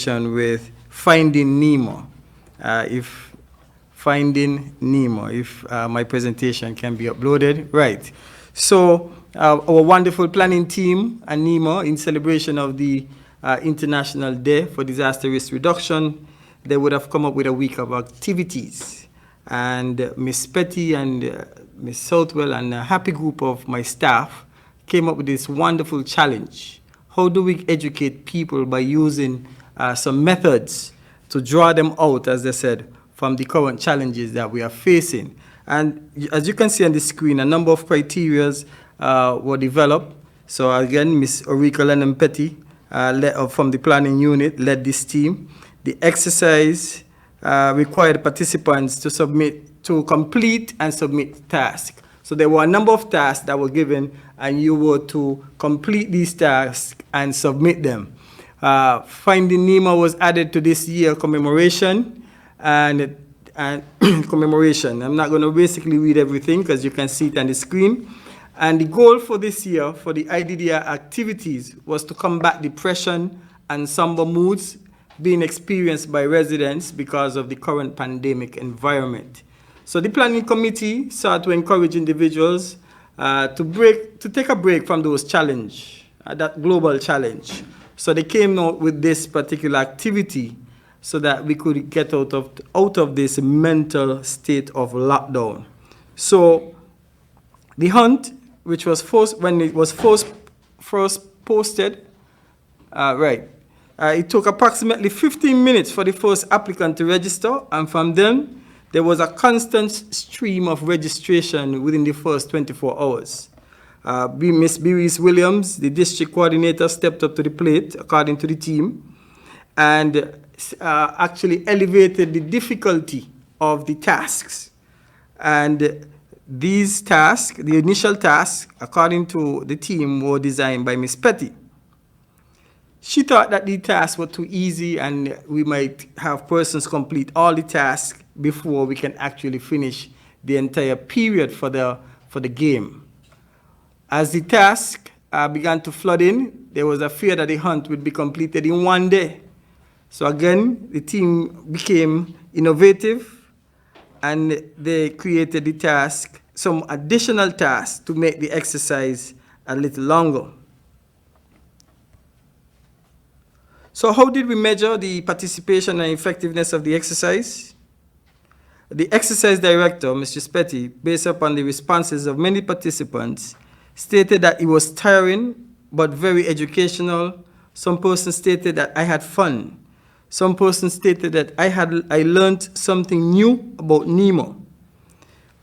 collaboration with Finding Nemo. If my presentation can be uploaded. Right. So our wonderful planning team and NEMO, in celebration of the International Day for Disaster Risk Reduction, they would have come up with a week of activities. And Miss Petty and Miss Southwell and a happy group of my staff came up with this wonderful challenge. How do we educate people by using some methods to draw them out, as they said, from the current challenges that we are facing? And as you can see on the screen, a number of criteria were developed. So again, Ms. Eureka Lennon-Petty from the planning unit led this team. The exercise required participants to complete and submit tasks. So there were a number of tasks that were given, and you were to complete these tasks and submit them. Finding Nemo was added to this year commemoration and commemoration. I'm not going to basically read everything because you can see it on the screen. And the goal for this year for the IDDR activities was to combat depression and somber moods being experienced by residents because of the current pandemic environment. So the planning committee sought to encourage individuals to take a break from those challenges, that global challenge. So they came out with this particular activity so that we could get out of this mental state of lockdown. So the hunt, which was when it was first posted, it took approximately 15 minutes for the first applicant to register, and from then, there was a constant stream of registration within the first 24 hours. Ms. Beres Williams, the district coordinator, stepped up to the plate, according to the team, and actually elevated the difficulty of the tasks. And these tasks, the initial tasks, according to the team, were designed by Ms. Petty. She thought that the tasks were too easy and we might have persons complete all the tasks before we can actually finish the entire period for the game. As the task began to flood in, there was a fear that the hunt would be completed in one day. So again, the team became innovative and they created the task, some additional tasks to make the exercise a little longer. So how did we measure the participation and effectiveness of the exercise? The exercise director, Mr. Petty, based upon the responses of many participants, stated that it was tiring but very educational. Some persons stated that I had fun. Some persons stated that I learned something new about Nemo.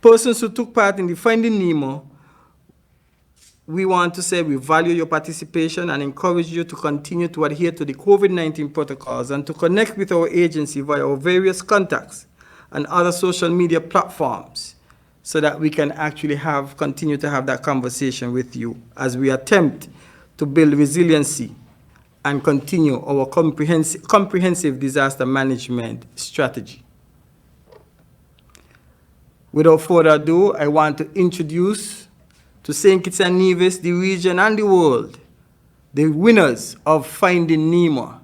Persons who took part in the Finding Nemo, we want to say we value your participation and encourage you to continue to adhere to the COVID-19 protocols and to connect with our agency via our various contacts and other social media platforms so that we can actually continue to have that conversation with you as we attempt to build resiliency and continue our comprehensive disaster management strategy. Without further ado, I want to introduce to St. Kitts and Nevis, the region and the world, the winners of Finding Nemo.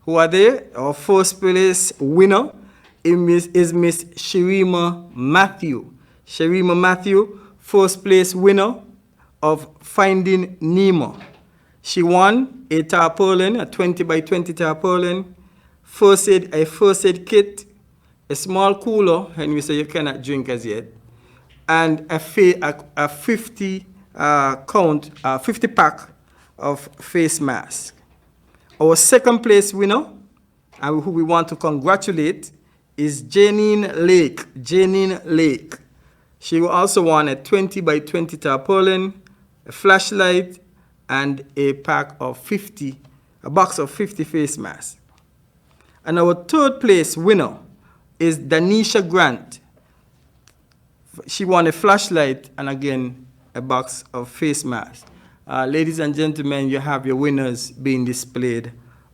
Who are they? Our first place winner is Miss Sherima Matthew. Sherima Matthew, first place winner of Finding Nemo. She won a tarpaulin, a 20 by 20 tarpaulin, a first aid kit, a small cooler, and we say you cannot drink as yet, and a 50 pack of face masks. Our second place winner, and who we want to congratulate, is Janine Lake. Janine Lake. She also won a 20 by 20 tarpaulin, a flashlight, and a box of 50 face masks. And our third place winner is Danisha Grant. She won a flashlight and again a box of face masks. Ladies and gentlemen, you have your winners being displayed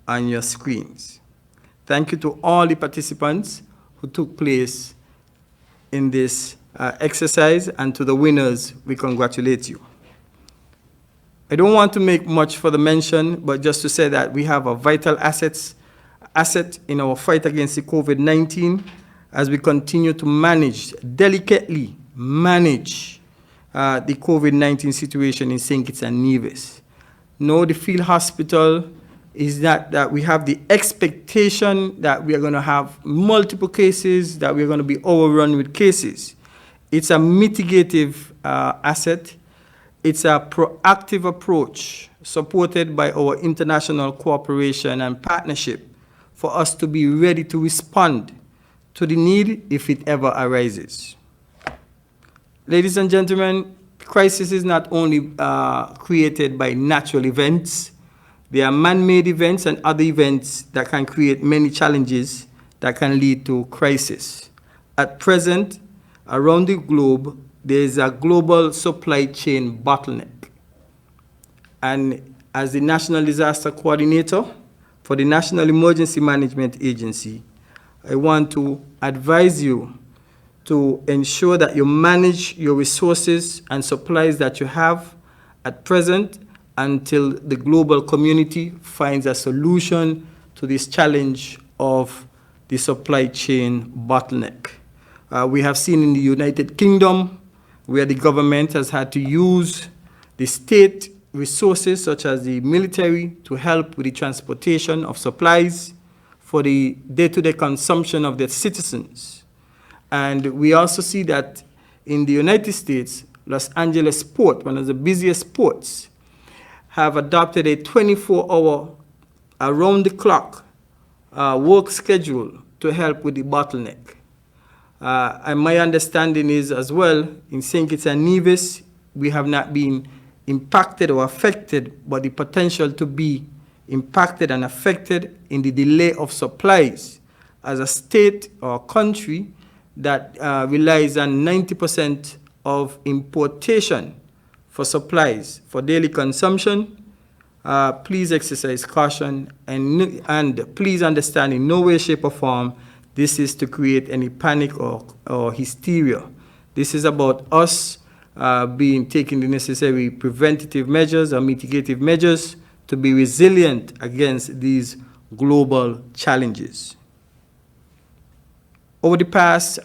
on your screens. Thank you to all the participants who took place in this exercise, and to the winners, we congratulate you. I don't want to make much for the mention, but just to say that we have a vital assets asset in our fight against the COVID-19 as we continue to delicately manage the COVID-19 situation in St. Kitts and Nevis. No, the field hospital is that we have the expectation that we are going to have multiple cases, that we're going to be overrun with cases. It's a mitigative asset. It's a proactive approach supported by our international cooperation and partnership for us to be ready to respond to the need if it ever arises. Ladies and gentlemen, crisis is not only created by natural events. There are man-made events and other events that can create many challenges that can lead to crisis. At present, around the globe, there is a global supply chain bottleneck. And as the National Disaster Coordinator for the National Emergency Management Agency, I want to advise you to ensure that you manage your resources and supplies that you have at present until the global community finds a solution to this challenge of the supply chain bottleneck. We have seen in the United Kingdom where the government has had to use the state resources such as the military to help with the transportation of supplies for the day-to-day consumption of their citizens. And we also see that in the United States, Los Angeles Port, one of the busiest ports, have adopted a 24-hour, around-the-clock work schedule to help with the bottleneck. And my understanding is as well, in St. Kitts and Nevis, we have not been impacted or affected, but the potential to be impacted and affected in the delay of supplies as a state or country that relies on 90% of importation for supplies for daily consumption. Please exercise caution and please understand in no way, shape, or form this is to create any panic or hysteria. This is about us taking the necessary preventative measures or mitigative measures to be resilient against these global challenges. Over the past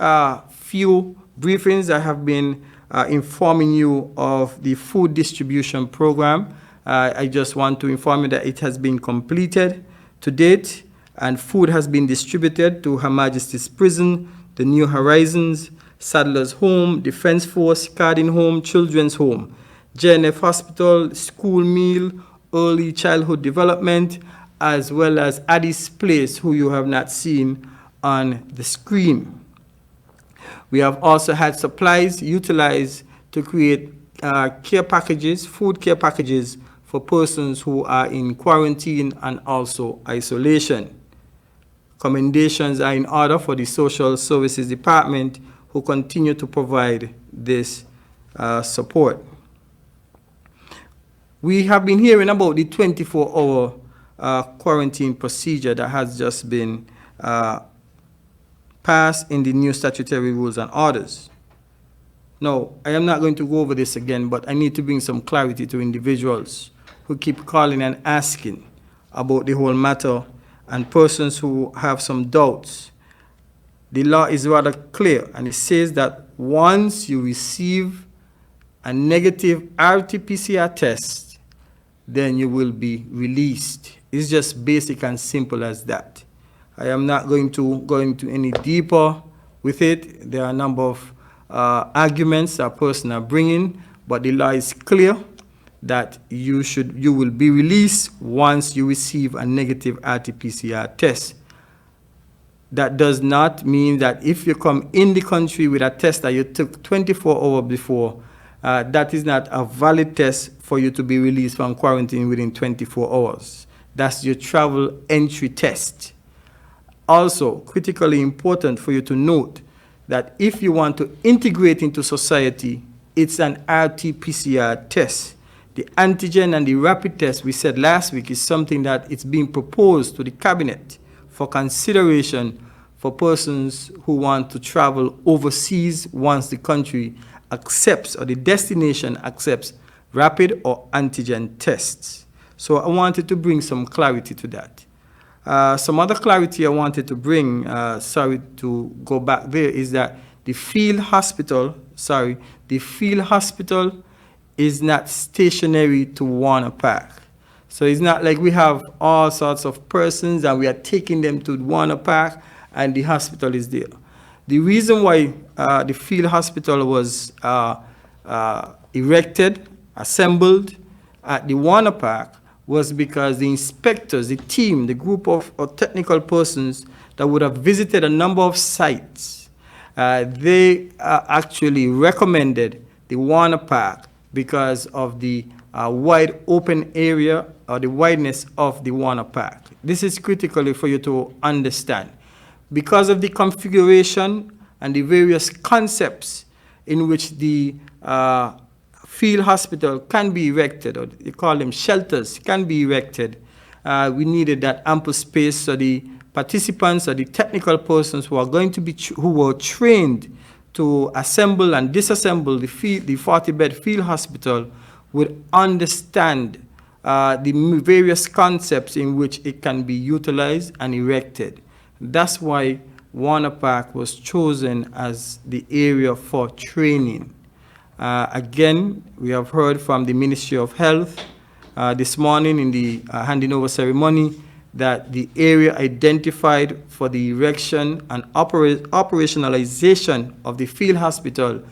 few briefings, I have been informing you of the food distribution program. I just want to inform you that it has been completed to date, and food has been distributed to Her Majesty's Prison, the New Horizons, Sadler's Home, Defense Force, Cardin Home, Children's Home, JNF Hospital, School Meal, Early Childhood Development, as well as Addis Place, who you have not seen on the screen. We have also had supplies utilized to create care packages, food care packages for persons who are in quarantine and also isolation. Commendations are in order for the Social Services Department, who continue to provide this support. We have been hearing about the 24-hour quarantine procedure that has just been passed in the new statutory rules and orders. Now, I am not going to go over this again, but I need to bring some clarity to individuals who keep calling and asking about the whole matter and persons who have some doubts. The law is rather clear, and it says that once you receive a negative RT-PCR test, then you will be released. It's just basic and simple as that. I am not going to go into any deeper with it. There are a number of arguments that persons are bringing, but the law is clear that you will be released once you receive a negative RT-PCR test. That does not mean that if you come in the country with a test that you took 24 hours before, that is not a valid test for you to be released from quarantine within 24 hours. That's your travel entry test. Also, critically important for you to note that if you want to integrate into society, it's an RT-PCR test. The antigen and the rapid test we said last week is something that it's being proposed to the cabinet for consideration for persons who want to travel overseas once the country accepts or the destination accepts rapid or antigen tests. So I wanted to bring some clarity to that. Some other clarity I wanted to bring, sorry to go back there, is that the field hospital is not stationary to Warner Park. So it's not like we have all sorts of persons and we are taking them to Warner Park and the hospital is there. The reason why the field hospital was erected, assembled at the Warner Park was because the inspectors, the team, the group of technical persons that would have visited a number of sites, they actually recommended the Warner Park because of the wide open area or the wideness of the Warner Park. This is critical for you to understand. Because of the configuration and the various concepts in which the field hospital can be erected, or they call them shelters, can be erected, we needed that ample space so the participants or the technical persons who are going to be, who were trained to assemble and disassemble the 40-bed field hospital would understand the various concepts in which it can be utilized and erected. That's why Warner Park was chosen as the area for training. Again, we have heard from the Ministry of Health this morning in the handing over ceremony that the area identified for the erection and operationalization of the field hospital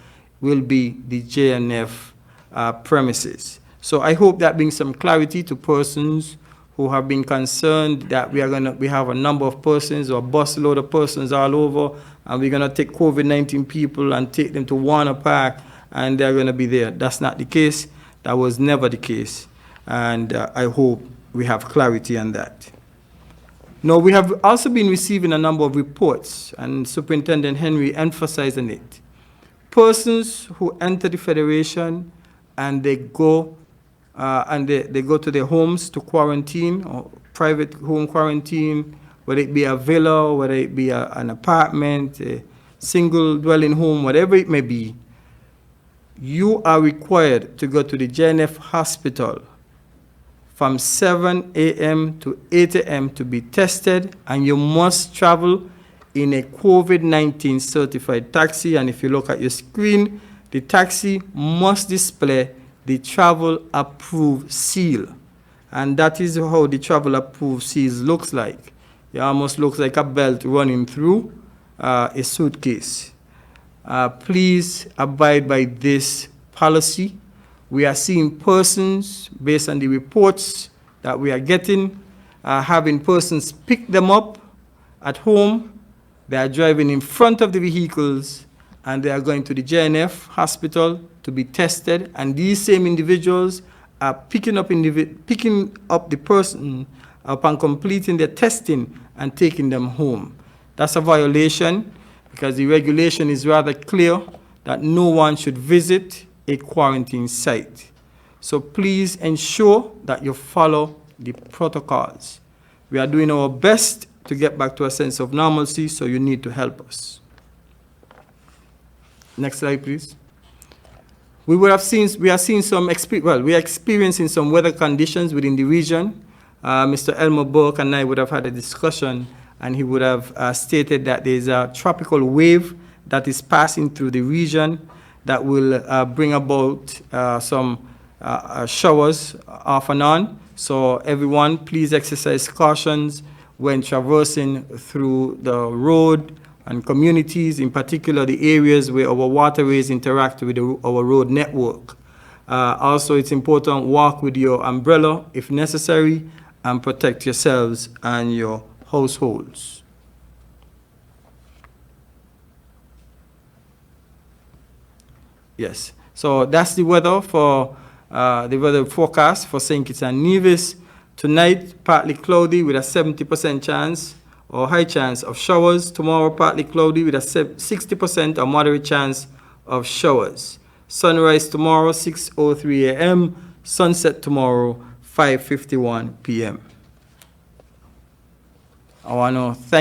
will be the JNF premises. So I hope that brings some clarity to persons who have been concerned that we have a number of persons or a bus load of persons all over, and we're gonna take COVID-19 people and take them to Warner Park and they're gonna be there. That's not the case. That was never the case. And I hope we have clarity on that. Now, we have also been receiving a number of reports, and Superintendent Henry emphasized on it. Persons who enter the Federation and they go they go to their homes to quarantine or private home quarantine, whether it be a villa, whether it be an apartment, a single dwelling home, whatever it may be, you are required to go to the JNF hospital from 7 a.m. to 8 a.m. to be tested, and you must travel in a COVID-19 certified taxi. And if you look at your screen, the taxi must display the travel approved seal. And that is how the travel approved seal looks like. It almost looks like a belt running through a suitcase. Please abide by this policy. We are seeing persons, based on the reports that we are getting, having persons pick them up at home. They are driving in front of the vehicles, and they are going to the JNF hospital to be tested. And these same individuals are picking up the person upon completing their testing and taking them home. That's a violation, because the regulation is rather clear that no one should visit a quarantine site. So please ensure that you follow the protocols. We are doing our best to get back to a sense of normalcy, so you need to help us. Next slide, please. We are experiencing some weather conditions within the region. Mr. Elmer Burke and I would have had a discussion, and he would have stated that there's a tropical wave that is passing through the region that will bring about some showers off and on. So everyone, please exercise cautions when traversing through the road and communities, in particular the areas where our waterways interact with our road network. Also, it's important, walk with your umbrella if necessary, and protect yourselves and your households. Yes, so that's the weather for the weather forecast for St. Kitts and Nevis. Tonight, partly cloudy with a 70% chance or high chance of showers. Tomorrow, partly cloudy with a 60% or moderate chance of showers. Sunrise tomorrow, 6:03 a.m. Sunset tomorrow, 5:51 p.m. I want to thank